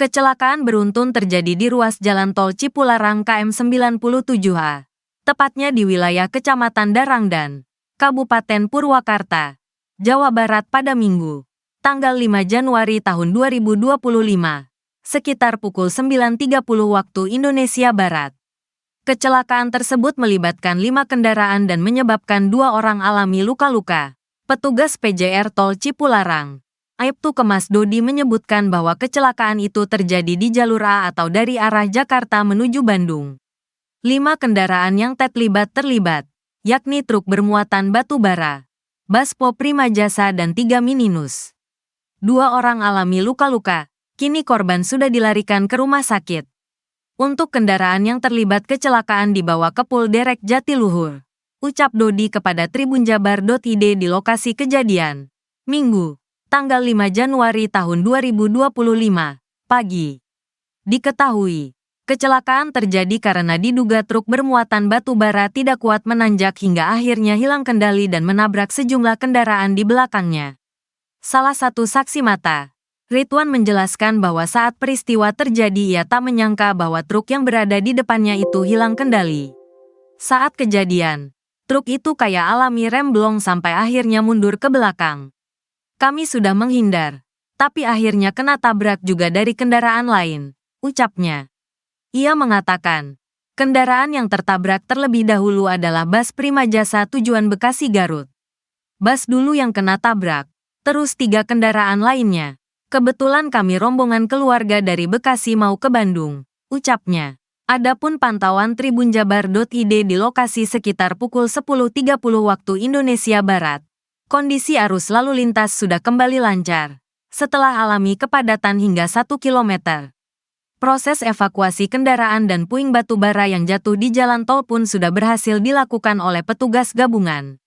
Kecelakaan beruntun terjadi di ruas jalan tol Cipularang KM 97H, tepatnya di wilayah Kecamatan Darangdan, Kabupaten Purwakarta, Jawa Barat pada Minggu, tanggal 5 Januari tahun 2025, sekitar pukul 9.30 waktu Indonesia Barat. Kecelakaan tersebut melibatkan 5 kendaraan dan menyebabkan 2 orang alami luka-luka. Petugas PJR Tol Cipularang, Aibtu Kemas Dodi menyebutkan bahwa kecelakaan itu terjadi di jalur A atau dari arah Jakarta menuju Bandung. 5 kendaraan yang terlibat, yakni truk bermuatan batu bara, Baspo Prima Jasa dan 3 minibus. 2 orang alami luka-luka, kini korban sudah dilarikan ke rumah sakit. Untuk kendaraan yang terlibat kecelakaan dibawa ke Polderek Jatiluhur, ucap Dodi kepada tribunjabar.id di lokasi kejadian, Minggu, tanggal 5 Januari tahun 2025, pagi. Diketahui, kecelakaan terjadi karena diduga truk bermuatan batu bara tidak kuat menanjak hingga akhirnya hilang kendali dan menabrak sejumlah kendaraan di belakangnya. Salah satu saksi mata, Ridwan menjelaskan bahwa saat peristiwa terjadi ia tak menyangka bahwa truk yang berada di depannya itu hilang kendali. Saat kejadian, truk itu kayak alami remblong sampai akhirnya mundur ke belakang. Kami sudah menghindar, tapi akhirnya kena tabrak juga dari kendaraan lain, ucapnya. Ia mengatakan, kendaraan yang tertabrak terlebih dahulu adalah bus Prima Jasa tujuan Bekasi Garut. Bus dulu yang kena tabrak, terus 3 kendaraan lainnya. Kebetulan kami rombongan keluarga dari Bekasi mau ke Bandung, ucapnya. Adapun pantauan tribunjabar.id di lokasi sekitar pukul 10.30 waktu Indonesia Barat. Kondisi arus lalu lintas sudah kembali lancar, setelah alami kepadatan hingga 1 km. Proses evakuasi kendaraan dan puing batu bara yang jatuh di jalan tol pun sudah berhasil dilakukan oleh petugas gabungan.